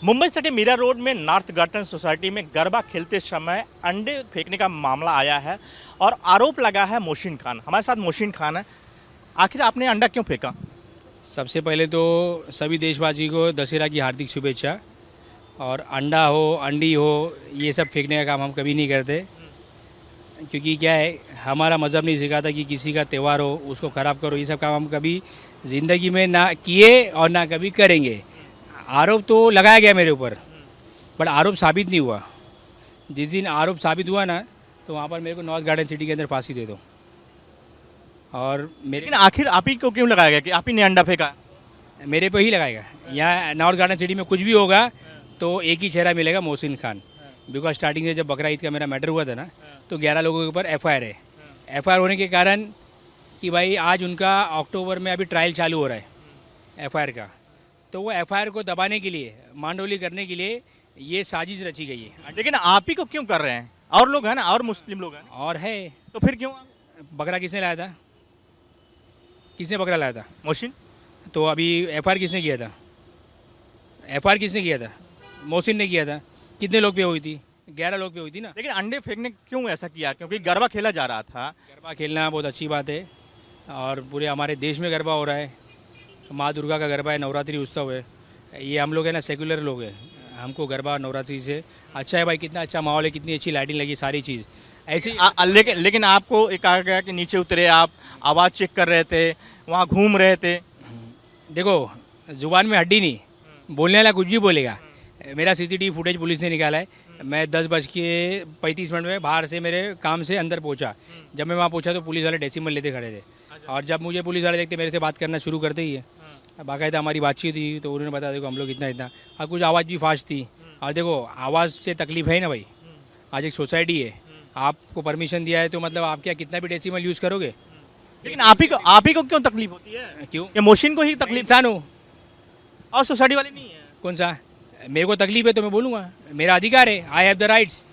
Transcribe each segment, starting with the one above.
Mumbai city Meera road में north garden society में गरबा खेलते समय अंडे फेंकने का मामला आया है और आरोप लगा है मोहसिन खान। हमारे साथ मोहसिन खान है। आखिर आपने अंडा क्यों फेंका? सबसे पहले तो सभी देशवासी को दशहरा की हार्दिक शुभेच्छा। और अंडा हो अंडी हो ये सब फेंकने का काम हम कभी नहीं करते, क्योंकि क्या है, हमारा मज़हब नहीं सिखाता कि किसी का त्यौहार हो उसको ख़राब करो। ये सब काम हम कभी ज़िंदगी में ना किए और ना कभी करेंगे। आरोप तो लगाया गया मेरे ऊपर, बट आरोप साबित नहीं हुआ। जिस दिन आरोप साबित हुआ ना, तो वहाँ पर मेरे को नॉर्थ गार्डन सिटी के अंदर फांसी दे दो। और लेकिन आखिर आप ही को क्यों लगाया गया कि आप ही ने अंडा फेंका? मेरे पे ही लगाएगा। यहाँ नॉर्थ गार्डन सिटी में कुछ भी होगा तो एक ही चेहरा मिलेगा, मोहसिन खान। बिकॉज स्टार्टिंग से जब बकरा ईद का मेरा मैटर हुआ था ना, तो 11 लोगों के ऊपर एफआईआर है। एफआईआर होने के कारण कि भाई आज उनका अक्टूबर में अभी ट्रायल चालू हो रहा है एफआईआर का, तो वो एफआईआर को दबाने के लिए, मांडोली करने के लिए ये साजिश रची गई है। लेकिन आप ही को क्यों कर रहे हैं? और लोग हैं ना, और मुस्लिम लोग हैं। और है तो फिर क्यों? बकरा किसने लाया था? किसने बकरा लाया था? मोहसिन। तो अभी एफआईआर किसने किया था? एफआईआर किसने किया था? मोहसिन ने किया था। कितने लोग पे हुई थी? 11 लोग पे हुई थी ना। लेकिन अंडे फेंकने क्यों ऐसा किया? क्योंकि गरबा खेला जा रहा था। गरबा खेलना बहुत अच्छी बात है और पूरे हमारे देश में गरबा हो रहा है। माँ दुर्गा का गरबा है, नवरात्रि उत्सव है। ये हम लोग है ना, सेकुलर लोग हैं। हमको गरबा नवरात्रि से अच्छा है भाई। कितना अच्छा माहौल है, कितनी अच्छी लाइटिंग लगी, सारी चीज़ ऐसी। लेकिन आपको एक कहा गया कि नीचे उतरे, आप आवाज़ चेक कर रहे थे, वहाँ घूम रहे थे। देखो, जुबान में हड्डी नहीं, बोलने वाला कुछ भी बोलेगा। मेरा सीसीटीवी फुटेज पुलिस ने निकाला है। मैं 10:35 में बाहर से मेरे काम से अंदर पहुंचा। जब मैं वहाँ पहुंचा तो पुलिस वाले डेसिमल लेते खड़े थे। और जब मुझे पुलिस वाले देखते मेरे से बात करना शुरू करते ही है। बाकायदा हमारी बातचीत थी तो उन्होंने बताया देखो हम लोग इतना और कुछ आवाज़ भी फास्ट थी। और देखो, आवाज़ से तकलीफ है ना भाई। आज एक सोसाइटी है, आपको परमिशन दिया है तो मतलब आप क्या कितना भी डेसिमल यूज़ करोगे? लेकिन आप ही को क्यों तकलीफ होती है? क्यों? ये मोहसिन को ही तकलीफ? इंसान हो और सोसाइटी वाले नहीं है? कौन सा? मेरे को तकलीफ है तो मैं बोलूँगा, मेरा अधिकार है। I have the rights.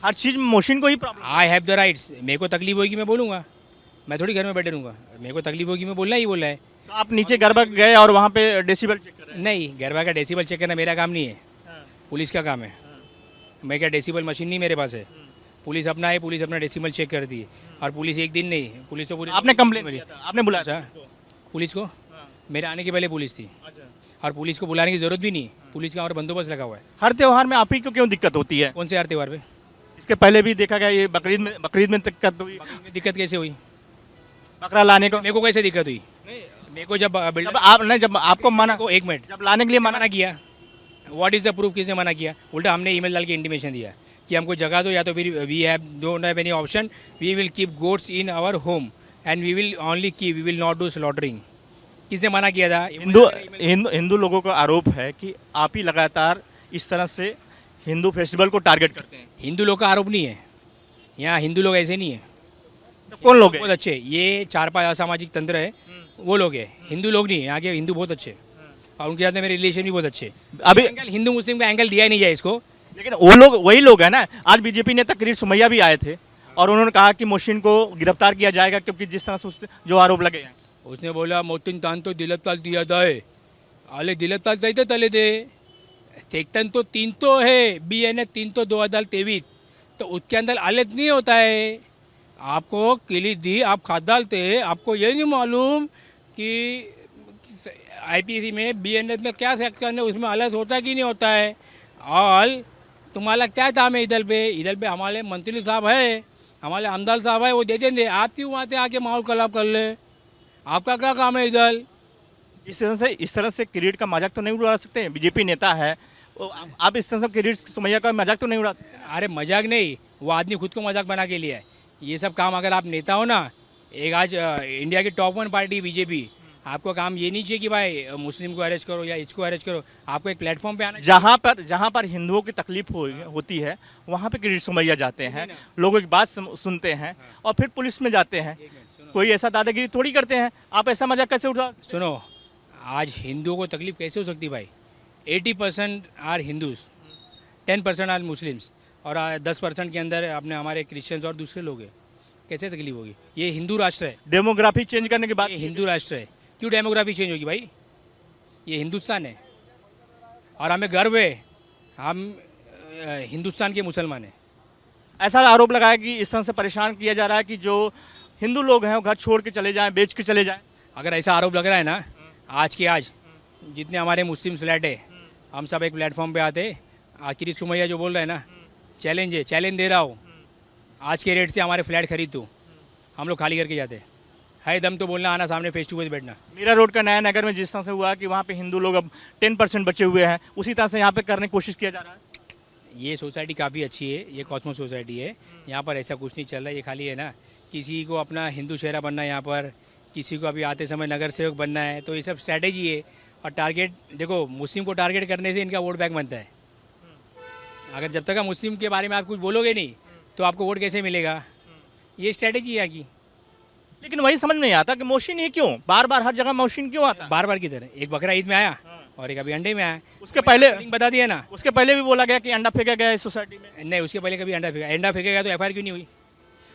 हर चीज़ में मोहसिन को ही problem? I have the rights. मेरे को तकलीफ होगी मैं बोलूँगा। मैं थोड़ी घर में बैठे रहूँगा। मेरे को तकलीफ होगी मैं बोलना ही बोलना है। तो आप नीचे गरबा गए और वहाँ पे डेसिबल चेक कर रहे हैं? नहीं, गरबा का डेसिबल चेक करना मेरा काम नहीं है, पुलिस का काम है। मैं क्या डेसिबल मशीन नहीं मेरे पास है। पुलिस अपना है, पुलिस अपना डेसिबल चेक करती है। और पुलिस एक दिन नहीं, पुलिस तो पूरी। आपने कंप्लेन किया था? आपने बुलाया था? पुलिस को? मेरे आने के पहले पुलिस थी और पुलिस को बुलाने की जरूरत भी नहीं। पुलिस का और बंदोबस्त लगा हुआ है। हर त्योहार में आप ही को क्यों दिक्कत होती है? कौन से हर त्योहार पे? इसके पहले भी देखा गया, ये बकरीद में दिक्कत हुई। दिक्कत कैसे हुई? बकरा लाने को मेरे को कैसे दिक्कत हुई? मेरे को जब जब आपको मना, एक मिनट, जब लाने के लिए मना किया, व्हाट इज़ द प्रूफ? किसने मना किया? उल्टा हमने ईमेल डाल के इंटीमेशन दिया कि हमको जगह दो, या तो फिर we don't have any option, we will keep goats in our home and we will not do slaughtering. किसने मना किया था? हिंदू लोगों का आरोप है कि आप ही लगातार इस तरह से हिंदू फेस्टिवल को टारगेट करते हैं। हिंदू लोग का आरोप नहीं है, यहाँ हिंदू लोग ऐसे नहीं है। तो कौन लोग हैं? बहुत अच्छे, ये 4-5 असामाजिक तंत्र है, वो लोग हैं। हिंदू लोग नहीं, यहाँ के हिंदू बहुत अच्छे और उनके साथ मेरे रिलेशन भी बहुत अच्छे। अभी हिंदू मुस्लिम का एंगल दिया ही नहीं जाए इसको। लेकिन वो लोग वही लोग हैं ना। आज बीजेपी नेता किरीट सोमैया भी आए थे और उन्होंने कहा कि मोहसिन को गिरफ्तार किया जाएगा, क्योंकि जिस तरह से उससे जो आरोप लगे हैं। उसने बोला मोहसिन तान तो दिलत दिया जाए, आले दिलत जाते तले दे तेक्तन तो 3 तो है, BNF 3 तो 2023, तो उसके अंदर आलत नहीं होता है। आपको किली दी, आप खाद डालते हैं, आपको ये नहीं मालूम कि IPC में BNF में क्या सेक्शन है, उसमें आलत होता है कि नहीं होता है। और तुम्हारा क्या काम है इधर पे हमारे मंत्री साहब है, हमारे आमदार साहब है, वो दे देंगे। आप क्यों वहाँ से आके माहौल खराब कर ले? आपका क्या काम है इधर? इस तरह से किरीट का मजाक तो नहीं उड़ा सकते? बीजेपी नेता है, आप इस तरह से किरीट सोमैया का मजाक तो नहीं उड़ा सकते? अरे मजाक नहीं, वो आदमी खुद को मजाक बना के लिया है। ये सब काम अगर आप नेता हो ना, एक आज इंडिया की टॉप 1 पार्टी बीजेपी, आपको काम ये नहीं चाहिए कि भाई मुस्लिम को अरेस्ट करो या इसको अरेस्ट करो। आपको एक प्लेटफॉर्म पे आना। जहाँ पर हिंदुओं की तकलीफ होती है वहाँ पे किरीट सोमैया जाते हैं, लोगों की बात सुनते हैं और फिर पुलिस में जाते हैं। कोई ऐसा दादागिरी थोड़ी करते हैं। आप ऐसा मजाक कैसे उठा? सुनो, आज हिंदुओं को तकलीफ कैसे हो सकती भाई? 80% आर हिंदूज, 10% आर मुस्लिम्स और 10% के अंदर अपने हमारे क्रिश्चियंस और दूसरे लोग हैं। कैसे तकलीफ होगी? ये हिंदू राष्ट्र है। डेमोग्राफी चेंज करने के बाद ये हिंदू राष्ट्र है, क्यों डेमोग्राफी चेंज होगी भाई? ये हिंदुस्तान है। और हमें गर्व है, हम हिंदुस्तान के मुसलमान हैं। ऐसा आरोप लगाया कि इस तरह से परेशान किया जा रहा है कि जो हिंदू लोग हैं वो घर छोड़ के चले जाएं, बेच के चले जाएं। अगर ऐसा आरोप लग रहा है ना, आज के आज जितने हमारे मुस्लिम फ्लैट है, हम सब एक प्लेटफॉर्म पे आते, आखिरी सुमैया जो बोल रहे हैं ना, चैलेंज है, चैलेंज दे रहा हूँ, आज के रेट से हमारे फ्लैट खरीद दो, हम लोग खाली करके जाते। है दम तो बोलना, आना सामने फेस टू फेस बैठना। मीरा रोड का नया नगर में जिस तरह से हुआ कि वहाँ पे हिंदू लोग अब 10% बचे हुए हैं, उसी तरह से यहाँ पे करने की कोशिश किया जा रहा है। ये सोसाइटी काफ़ी अच्छी है, ये कॉस्मो सोसाइटी है, यहाँ पर ऐसा कुछ नहीं चल रहा है। ये खाली है ना, किसी को अपना हिंदू शहरा बनना है, यहाँ पर किसी को अभी आते समय नगर सेवक बनना है, तो ये सब स्ट्रैटेजी है। और टारगेट देखो, मुस्लिम को टारगेट करने से इनका वोट बैंक बनता है। अगर जब तक आप मुस्लिम के बारे में आप कुछ बोलोगे नहीं तो आपको वोट कैसे मिलेगा? ये स्ट्रैटेजी है यहाँ की। लेकिन वही समझ में नहीं आता कि मोशन ही क्यों बार बार हर जगह मोशन क्यों आता है? बार बार किधर? एक बकरा ईद में आया और एक अभी अंडे में आया। उसके पहले बता दिया ना, उसके पहले भी बोला गया कि अंडा फेंका गया इस सोसाइटी में। नहीं, उसके पहले कभी अंडा फेंका गया तो एफआईआर क्यों नहीं हुई?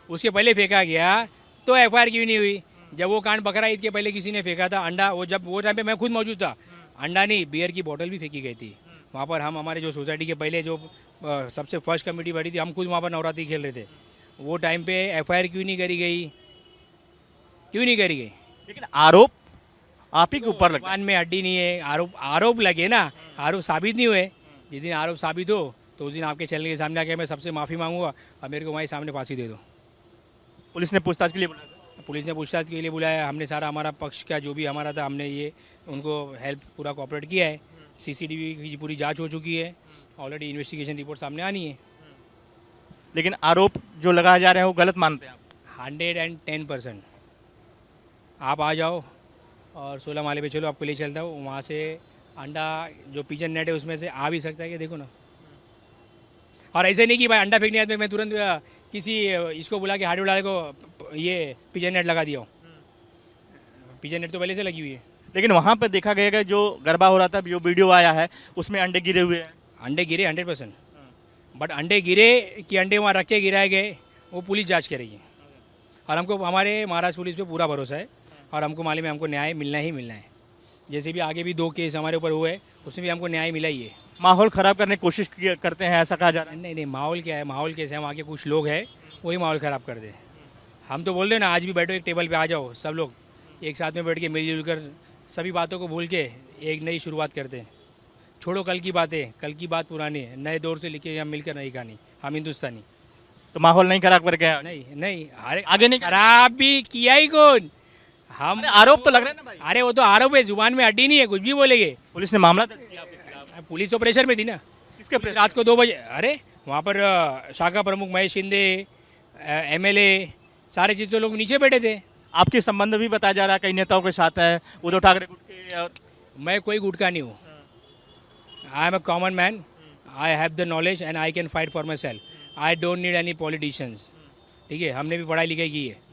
उसके पहले फेंका गया तो एफआईआर क्यों नहीं हुई? जब वो कांड बकरा ईद के पहले किसी ने फेंका था अंडा, वो जब वो टाइम पे मैं खुद मौजूद था, अंडा नहीं बियर की बोतल भी फेंकी गई थी वहाँ पर। हम हमारे जो सोसाइटी के पहले जो सबसे फर्स्ट कमेटी बैठी थी, हम खुद वहाँ पर नवरात्रि खेल रहे थे। वो टाइम पे एफआईआर क्यों नहीं करी गई? क्यों नहीं करी गई? लेकिन आरोप आप ही के ऊपर लगता है। जुबान में हड्डी नहीं है। आरोप लगे ना, आरोप साबित नहीं हुए। जिस दिन आरोप साबित हो तो उस दिन आपके चैनल के सामने आके मैं सबसे माफ़ी मांगूंगा और मेरे को वहीं सामने फांसी दे दो। पुलिस ने पूछताछ के लिए बुलाया था? पुलिस ने पूछताछ के लिए बुलाया, हमने सारा हमारा पक्ष का जो भी हमारा था, हमने ये उनको हेल्प पूरा कोऑपरेट किया है। सीसीटीवी की पूरी जांच हो चुकी है, ऑलरेडी इन्वेस्टिगेशन रिपोर्ट सामने आनी है। लेकिन आरोप जो लगाए जा रहे हैं वो गलत मानते हैं आप? 110%। आप आ जाओ और 16 माले पे चलो, आपको ले चलता हूँ। वहाँ से अंडा जो पिजन नेट है उसमें से आ भी सकता है कि देखो ना। और ऐसे नहीं कि भाई अंडा फेंकने आते मैं तुरंत किसी इसको बुला के हार्डवेयर वाले को ये पिजन नेट लगा दिया हूँ। पिजन नेट तो पहले से लगी हुई है। लेकिन वहाँ पे देखा गया कि जो गरबा हो रहा था, जो वीडियो आया है उसमें अंडे गिरे हुए हैं। अंडे गिरे 100%, बट अंडे गिरे कि अंडे वहाँ रख के गिराए गए वो पुलिस जांच करेगी। और हमको हमारे महाराष्ट्र पुलिस पे पूरा भरोसा है और हमको मालूम है हमको न्याय मिलना ही मिलना है। जैसे भी आगे भी 2 केस हमारे ऊपर हुए, उसमें भी हमको न्याय मिला ही है। माहौल ख़राब करने की कोशिश करते हैं ऐसा कहा जा रहा है। नहीं, माहौल क्या है? माहौल कैसे? हम आगे कुछ लोग हैं वही माहौल ख़राब कर दे। हम तो बोल रहे हैं ना, आज भी बैठो एक टेबल पे आ जाओ, सब लोग एक साथ में बैठ के मिलजुल कर सभी बातों को भूल के एक नई शुरुआत करते हैं। छोड़ो कल की बातें, कल की बात पुरानी है, नए दौर से लिखे हम मिलकर नई कहानी, हम हिंदुस्तानी। तो माहौल नहीं खराब करके नहीं, अरे आगे नहीं खराब भी किया ही कौन? हम आरोप तो लग रहे हैं ना भाई। अरे वो तो आरोप है, जुबान में हड्डी नहीं है, कुछ भी बोलेंगे। पुलिस ने मामला दर्ज किया आपके खिलाफ? पुलिस तो प्रेशर में थी ना। किसके प्रेशर? रात को 2 बजे, अरे वहाँ पर शाखा प्रमुख महेश शिंदे, एमएलए, सारे चीज़ तो लोग नीचे बैठे थे। आपके संबंध भी बताया जा रहा है कई नेताओं के साथ है, उद्धव ठाकरे गुट के और मैं कोई गुटका नहीं हूँ। I am a common man, I have the knowledge and I can fight for my self. I don't need any politicians. ठीक है, हमने भी पढ़ाई लिखाई की है।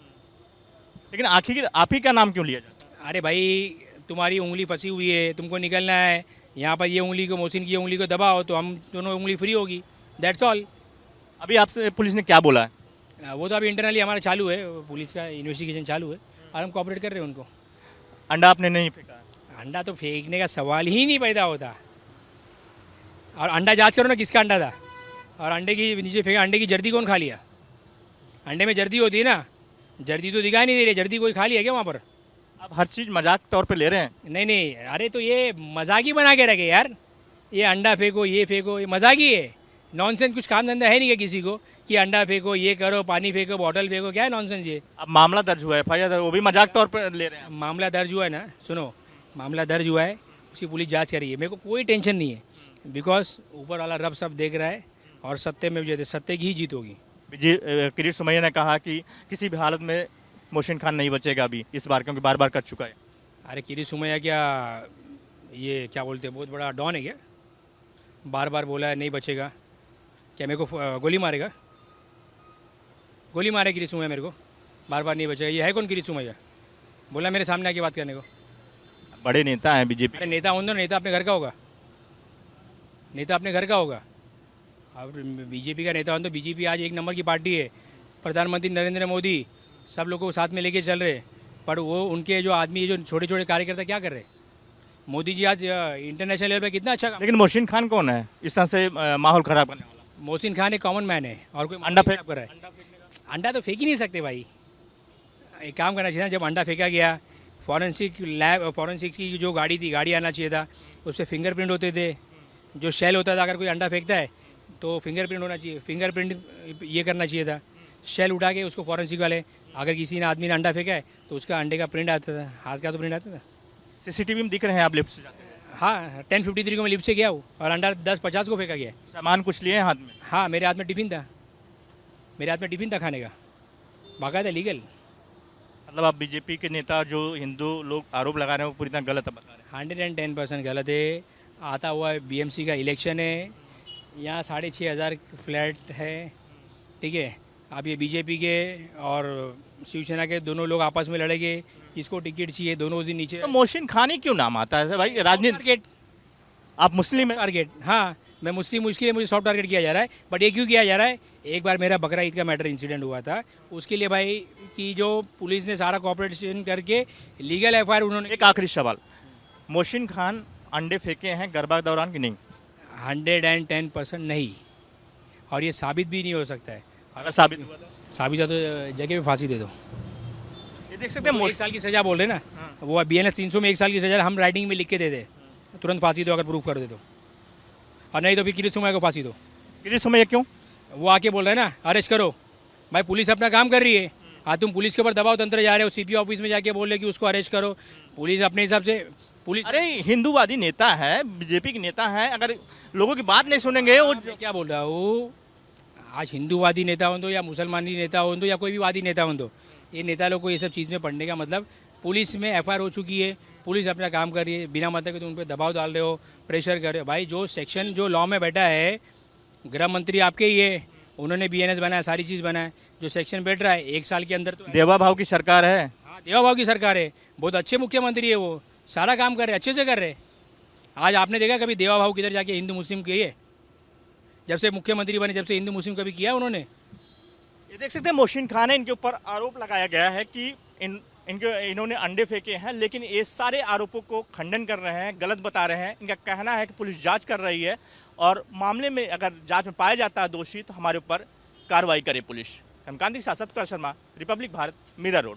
लेकिन आखिर आप ही का नाम क्यों लिया जाता है? अरे भाई, तुम्हारी उंगली फंसी हुई है, तुमको निकलना है यहाँ पर, ये उंगली को, मोहसिन की उंगली को दबाओ तो हम दोनों उंगली फ्री होगी। That's all. अभी आपसे पुलिस ने क्या बोला है? वो तो अभी इंटरनली हमारा चालू है, पुलिस का इन्वेस्टिगेशन चालू है और हम कोऑपरेट कर रहे हैं उनको। अंडा आपने नहीं फेंका? अंडा तो फेंकने का सवाल ही नहीं पैदा होता। और अंडा जांच करो ना किसका अंडा था, और अंडे की नीचे फेंका, अंडे की जर्दी कौन खा लिया? अंडे में जर्दी होती है ना, जर्दी तो दिखाई नहीं दे रही, जर्दी कोई खा लिया क्या वहाँ पर? आप हर चीज़ मजाक तौर पे ले रहे हैं। नहीं, अरे तो ये मजाक ही बना के रखे यार। ये अंडा फेंको, ये फेंको, ये मजाक ही है। नॉनसेंस, कुछ काम धंधा है नहीं क्या किसी को कि अंडा फेंको, ये करो, पानी फेंको, बॉटल फेंको? क्या है नॉनसेंस ये? अब मामला दर्ज हुआ है, FIR वो भी मजाक तौर पर ले रहे हैं। मामला दर्ज हुआ है ना, सुनो, मामला दर्ज हुआ है, उसकी पुलिस जांच कर रही है। मेरे को कोई टेंशन नहीं है, बिकॉज ऊपर वाला रब सब देख रहा है और सत्य में विजय, सत्य की ही जीत होगी। किरीट सोमैया ने कहा कि किसी भी हालत में मोहसिन खान नहीं बचेगा अभी इस बार, क्योंकि बार बार कर चुका है। अरे किरीट सोमैया क्या, ये क्या बोलते हैं, बहुत बड़ा डॉन है क्या? बार बार बोला है नहीं बचेगा, क्या मेरे को गोली मारेगा? गोली मारे किरीट सोमैया मेरे को, बार बार नहीं बचेगा। ये है कौन किरीट सोमैया? बोला मेरे सामने आके बात करने को। बड़े नेता हैं बीजेपी। अरे नेता होंगे, नेता अपने घर का होगा, नेता अपने घर का होगा। अब बीजेपी का नेता हो तो बीजेपी आज 1 नंबर की पार्टी है, प्रधानमंत्री नरेंद्र मोदी सब लोगों को साथ में लेके चल रहे, पर वो उनके जो आदमी, जो छोटे छोटे कार्यकर्ता क्या कर रहे? मोदी जी आज इंटरनेशनल लेवल पे कितना अच्छा काम। लेकिन मोहसिन खान कौन है इस तरह से माहौल खराब करने वाला? मोहसिन खान एक कॉमन मैन है और कोई अंडा फेंक कर रहा है। अंडा तो फेंक ही नहीं सकते भाई। एक काम करना चाहिए ना, जब अंडा फेंका गया फॉरेंसिक की जो गाड़ी थी, गाड़ी आना चाहिए था, उस पर फिंगरप्रिंट होते थे। जो शेल होता था, अगर कोई अंडा फेंकता है तो फिंगरप्रिंट होना चाहिए, फिंगरप्रिंट ये करना चाहिए था। शेल उठा के उसको फॉरेंसिक वाले, अगर किसी ने आदमी ने अंडा फेंका है तो उसका अंडे का प्रिंट आता था, हाथ का तो प्रिंट आता था। सीसीटीवी में दिख रहे हैं आप लिफ्ट से जाते हैं। हाँ 10:53 को मैं लिफ्ट से गया हूँ और अंडा 10:50 को फेंका गया। सामान कुछ लिए हैं हाथ में? हाँ मेरे हाथ में टिफ़िन था, मेरे हाथ में टिफ़िन था खाने का, बाकायदा लीगल। मतलब आप बीजेपी के नेता जो हिंदू लोग आरोप लगा रहे हैं वो पूरी तरह गलत बता रहे हैं। 110% गलत है। आता हुआ बीएमसी का इलेक्शन है, यहाँ 6,500 फ्लैट है, ठीक है। अब ये बीजेपी के और शिवसेना के दोनों लोग आपस में लड़ेंगे, किसको टिकट चाहिए, दोनों उस दिन नीचे। तो मोहसिन खान ही क्यों नाम आता है भाई? राजनीति टारगेट, आप मुस्लिम हैं? टारगेट, हाँ मैं मुस्लिम, उसके लिए मुझे सॉफ्ट टारगेट किया जा रहा है। बट ये क्यों किया जा रहा है? एक बार मेरा बकरा ईद का मैटर इंसिडेंट हुआ था, उसके लिए भाई कि जो पुलिस ने सारा कॉपरेशन करके लीगल एफआईआर उन्होंने। एक आखिरी सवाल, मोहसिन खान अंडे फेंके हैं गरबा के दौरान कि नहीं? 110% नहीं, और ये साबित भी नहीं हो सकता है। अगर साबित हुआ तो साबित है तो जगह पे फांसी दे दो। ये देख सकते हैं वो 1 साल की सजा बोल रहे ना, वो BNS 300 में 1 साल की सजा हम राइटिंग में लिख के दे दे, तुरंत फांसी दो अगर प्रूफ कर दे तो, और नहीं तो फिर किरीट सोमैया को फांसी दो। किस समय क्यों? वो आके बोल रहे हैं ना अरेस्ट करो, भाई पुलिस अपना काम कर रही है। हाँ तुम पुलिस के ऊपर दबाव तंत्र जा रहे हो, CP ऑफिस में जाके बोल रहे कि उसको अरेस्ट करो, पुलिस अपने हिसाब से पुलिस। अरे हिंदूवादी नेता है, बीजेपी के नेता है, अगर लोगों की बात नहीं सुनेंगे वो मैं क्या बोल रहा हूँ, आज हिंदूवादी नेता हो दो या मुसलमानी नेता हो दो या कोई भी वादी नेता हो दो, ये नेता लोग को ये सब चीज़ में पढ़ने का मतलब, पुलिस में FIR हो चुकी है, पुलिस अपना काम कर रही है, बिना मतलब के तुम उन पर दबाव डाल रहे हो, प्रेशर कर रहे हो। भाई जो सेक्शन जो लॉ में बैठा है, गृह मंत्री आपके ही है, उन्होंने BNS बनाया, सारी चीज़ बनाया, जो सेक्शन बैठ रहा है 1 साल के अंदर तो। देवा भाव की सरकार है। हाँ देवा भाव की सरकार है, बहुत अच्छे मुख्यमंत्री है, वो सारा काम कर रहे, अच्छे से कर रहे। आज आपने देखा कभी देवा भाव किधर जाके हिंदू मुस्लिम किए? जब से मुख्यमंत्री बने, जब से हिंदू मुस्लिम कभी किया उन्होंने? ये देख सकते हैं मोहसिन खान है, इनके ऊपर आरोप लगाया गया है कि इन्होंने अंडे फेंके हैं, लेकिन ये सारे आरोपों को खंडन कर रहे हैं, गलत बता रहे हैं। इनका कहना है कि पुलिस जांच कर रही है और मामले में अगर जांच में पाया जाता है दोषी तो हमारे ऊपर कार्रवाई करे पुलिस। हेमकांत के साथ सत्यपाल शर्मा, रिपब्लिक भारत, मीरा रोड।